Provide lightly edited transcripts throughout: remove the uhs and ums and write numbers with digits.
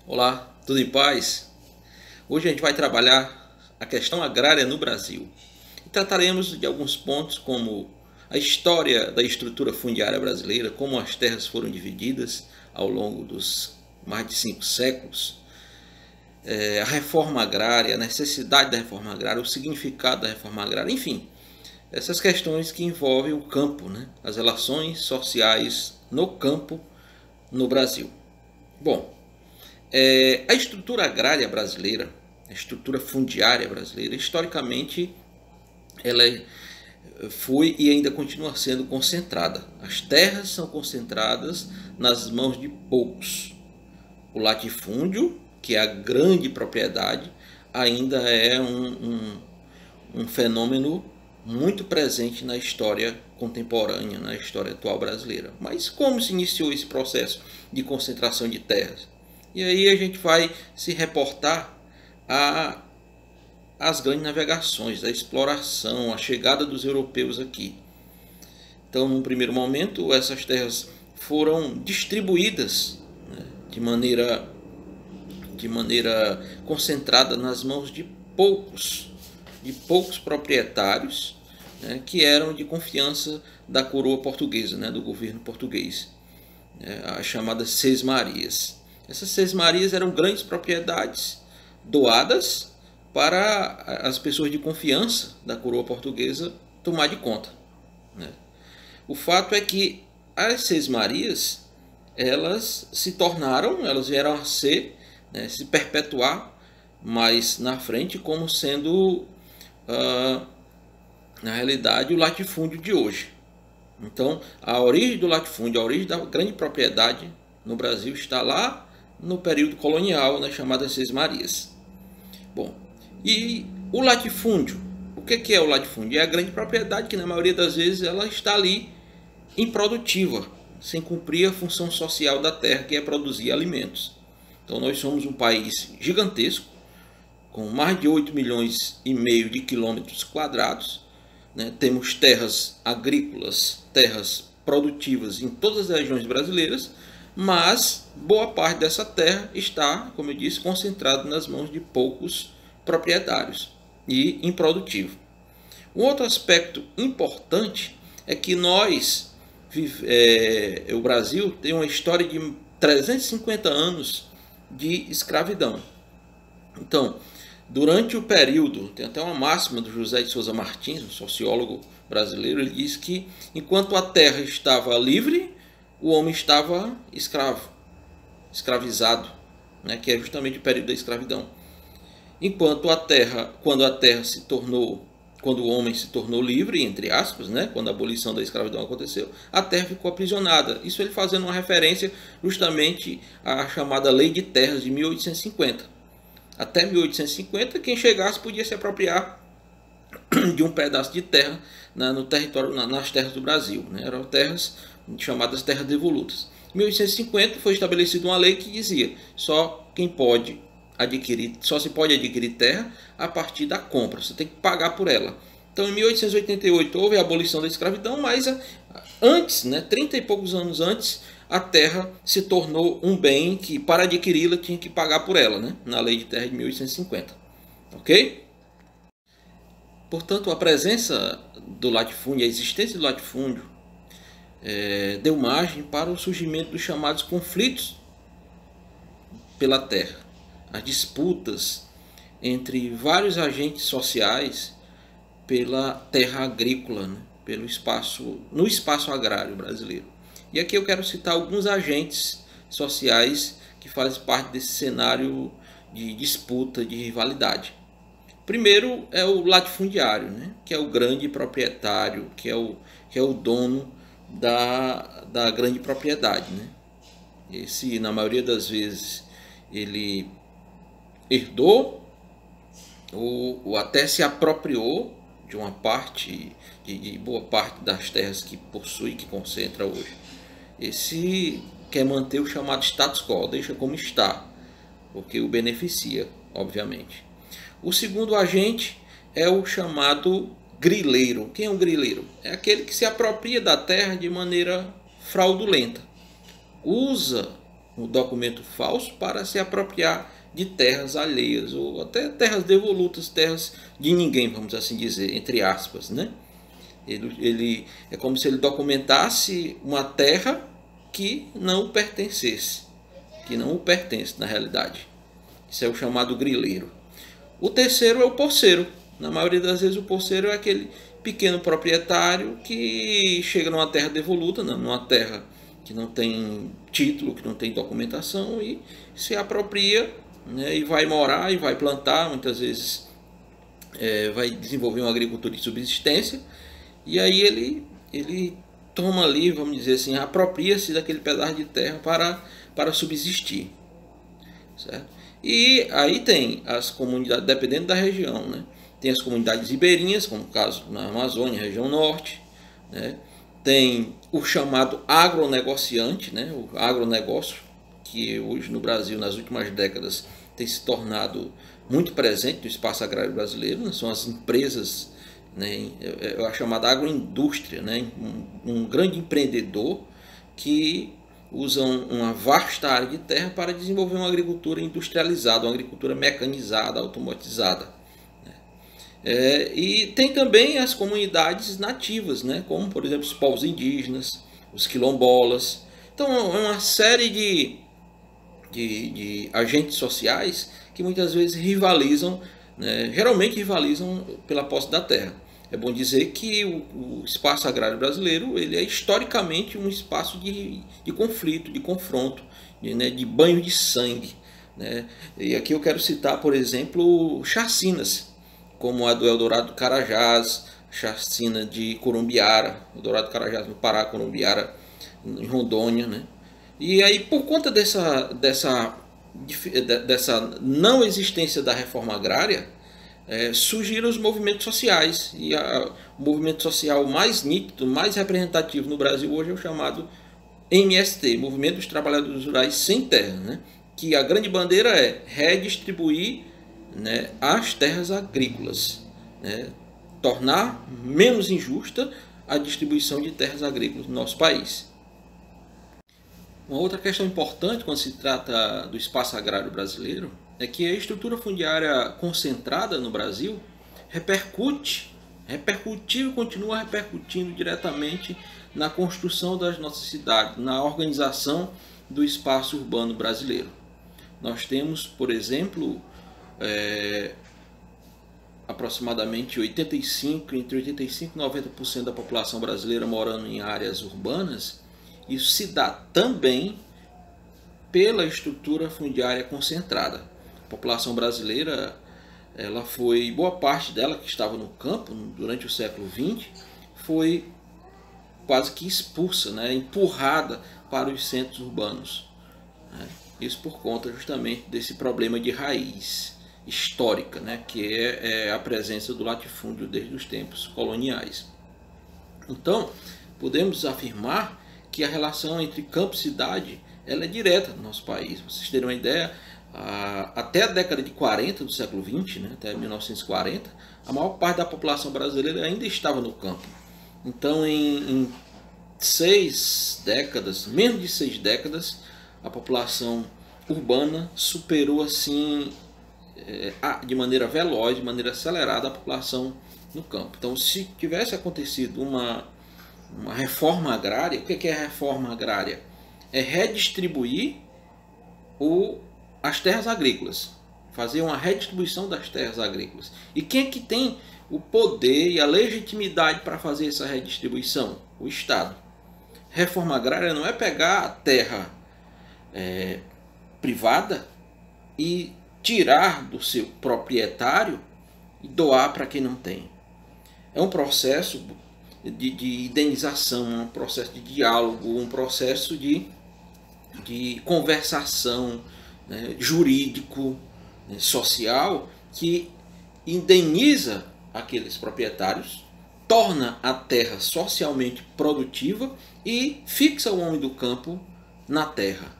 Olá, tudo em paz? Hoje a gente vai trabalhar a questão agrária no Brasil e trataremos de alguns pontos como a história da estrutura fundiária brasileira, como as terras foram divididas ao longo dos mais de 5 séculos, a reforma agrária, a necessidade da reforma agrária, o significado da reforma agrária, enfim, essas questões que envolvem o campo, né? As relações sociais no campo no Brasil. Bom, a estrutura agrária brasileira, a estrutura fundiária brasileira, historicamente, ela foi e ainda continua sendo concentrada. As terras são concentradas nas mãos de poucos. O latifúndio, que é a grande propriedade, ainda é um fenômeno muito presente na história contemporânea, na história atual brasileira. Mas como se iniciou esse processo de concentração de terras? E aí a gente vai se reportar às grandes navegações, a exploração, a chegada dos europeus aqui. Então, num primeiro momento, essas terras foram distribuídas, né, de maneira concentrada nas mãos de poucos proprietários, né, que eram de confiança da coroa portuguesa, né, do governo português, as chamadas sesmarias. Essas sesmarias eram grandes propriedades doadas para as pessoas de confiança da coroa portuguesa tomar de conta, né? O fato é que as sesmarias, elas vieram a ser, né, se perpetuar mais na frente como sendo, na realidade, o latifúndio de hoje. Então, a origem do latifúndio, a origem da grande propriedade no Brasil está lá no período colonial, nas chamadas sesmarias. Bom, e o latifúndio? O que é o latifúndio? É a grande propriedade que, na maioria das vezes, ela está ali improdutiva, sem cumprir a função social da terra, que é produzir alimentos. Então, nós somos um país gigantesco, com mais de 8 milhões e meio de quilômetros quadrados, né? Temos terras agrícolas, terras produtivas em todas as regiões brasileiras, mas boa parte dessa terra está, como eu disse, concentrada nas mãos de poucos proprietários e improdutivo. Um outro aspecto importante é que o Brasil tem uma história de 350 anos de escravidão. Então, durante o período, tem até uma máxima do José de Souza Martins, um sociólogo brasileiro, ele diz que enquanto a terra estava livre, o homem estava escravizado, né, que é justamente o período da escravidão. Quando o homem se tornou livre, entre aspas, né, quando a abolição da escravidão aconteceu, a terra ficou aprisionada. Isso ele fazendo uma referência justamente à chamada Lei de Terras de 1850. Até 1850, quem chegasse podia se apropriar de um pedaço de terra no território, nas terras do Brasil, né? Eram terras chamadas terras devolutas. Em 1850 foi estabelecida uma lei que dizia só se pode adquirir terra a partir da compra, você tem que pagar por ela. Então, em 1888 houve a abolição da escravidão, mas antes, né, 30 e poucos anos antes, a terra se tornou um bem que, para adquiri-la, tinha que pagar por ela, né, na Lei de Terra de 1850. Ok? Portanto, a presença do latifúndio, a existência do latifúndio, deu margem para o surgimento dos chamados conflitos pela terra, as disputas entre vários agentes sociais pela terra agrícola, né, no espaço agrário brasileiro. E aqui eu quero citar alguns agentes sociais que fazem parte desse cenário de disputa, de rivalidade. Primeiro é o latifundiário, né, que é o grande proprietário, que é o dono da grande propriedade, né? Esse, na maioria das vezes, ele herdou ou até se apropriou de uma parte, de boa parte das terras que possui, que concentra hoje. Esse quer manter o chamado status quo, deixa como está, porque o beneficia, obviamente. O segundo agente é o chamado grileiro. Quem é um grileiro? É aquele que se apropria da terra de maneira fraudulenta. Usa um documento falso para se apropriar de terras alheias ou até terras devolutas, terras de ninguém, vamos assim dizer, entre aspas, né? Ele é como se ele documentasse uma terra que não pertencesse, que não o pertence na realidade. Isso é o chamado grileiro. O terceiro é o posseiro. Na maioria das vezes o posseiro é aquele pequeno proprietário que chega numa terra devoluta, numa terra que não tem título, que não tem documentação, e se apropria, né, e vai morar e vai plantar, muitas vezes vai desenvolver uma agricultura de subsistência, e aí ele toma ali, vamos dizer assim, apropria-se daquele pedaço de terra para subsistir, certo? E aí tem as comunidades, dependendo da região, né? Tem as comunidades ribeirinhas, como o caso na Amazônia, região norte, né? Tem o chamado agronegociante, né? O agronegócio, que hoje no Brasil, nas últimas décadas, tem se tornado muito presente no espaço agrário brasileiro, né? São as empresas, né? É a chamada agroindústria, né? Um grande empreendedor que usam uma vasta área de terra para desenvolver uma agricultura industrializada, uma agricultura mecanizada, automatizada. E tem também as comunidades nativas, né? Como por exemplo os povos indígenas, os quilombolas. Então é uma série de agentes sociais que muitas vezes rivalizam, né? Geralmente rivalizam pela posse da terra. É bom dizer que o espaço agrário brasileiro ele é historicamente um espaço de conflito, de confronto, de banho de sangue, né? E aqui eu quero citar, por exemplo, chacinas, como a do Eldorado do Carajás, chacina de Corumbiara, Eldorado do Carajás no Pará, Corumbiara em Rondônia, né? E aí, por conta dessa não existência da reforma agrária, surgiram os movimentos sociais. E o movimento social mais nítido, mais representativo no Brasil hoje é o chamado MST, Movimento dos Trabalhadores Rurais Sem Terra, né? Que a grande bandeira é redistribuir, né, as terras agrícolas, né? Tornar menos injusta a distribuição de terras agrícolas no nosso país. Uma outra questão importante quando se trata do espaço agrário brasileiro é que a estrutura fundiária concentrada no Brasil repercutiu e continua repercutindo diretamente na construção das nossas cidades, na organização do espaço urbano brasileiro. Nós temos, por exemplo, aproximadamente entre 85% e 90% da população brasileira morando em áreas urbanas. Isso se dá também pela estrutura fundiária concentrada. A população brasileira, boa parte dela que estava no campo durante o século XX, foi quase que expulsa, né, empurrada para os centros urbanos, né? Isso por conta justamente desse problema de raiz histórica, né, que é a presença do latifúndio desde os tempos coloniais. Então, podemos afirmar que a relação entre campo e cidade ela é direta no nosso país. Para vocês terem uma ideia, até a década de 40 do século XX, né, até 1940, a maior parte da população brasileira ainda estava no campo. Então, em 6 décadas, menos de 6 décadas, a população urbana superou assim, de maneira veloz, de maneira acelerada, a população no campo. Então, se tivesse acontecido uma reforma agrária, o que é a reforma agrária? É redistribuir as terras agrícolas, fazer uma redistribuição das terras agrícolas. E quem é que tem o poder e a legitimidade para fazer essa redistribuição? O Estado. Reforma agrária não é pegar a terra privada e tirar do seu proprietário e doar para quem não tem. É um processo de indenização, um processo de diálogo, um processo de conversação, né, jurídico, né, social, que indeniza aqueles proprietários, torna a terra socialmente produtiva e fixa o homem do campo na terra.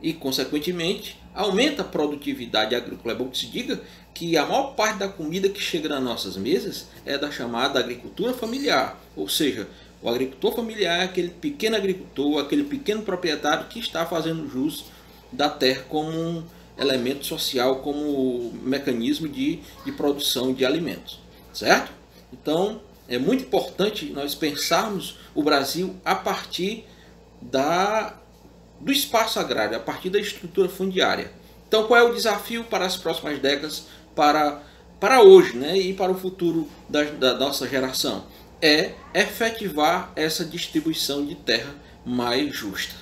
E, consequentemente, aumenta a produtividade agrícola. É bom que se diga que a maior parte da comida que chega nas nossas mesas é da chamada agricultura familiar. Ou seja, O agricultor familiar é aquele pequeno agricultor, aquele pequeno proprietário que está fazendo jus da terra como um elemento social, como mecanismo de produção de alimentos, certo? Então, é muito importante nós pensarmos o Brasil a partir do espaço agrário, a partir da estrutura fundiária. Então, qual é o desafio para as próximas décadas, para hoje, né, e para o futuro da nossa geração? É efetivar essa distribuição de terra mais justa.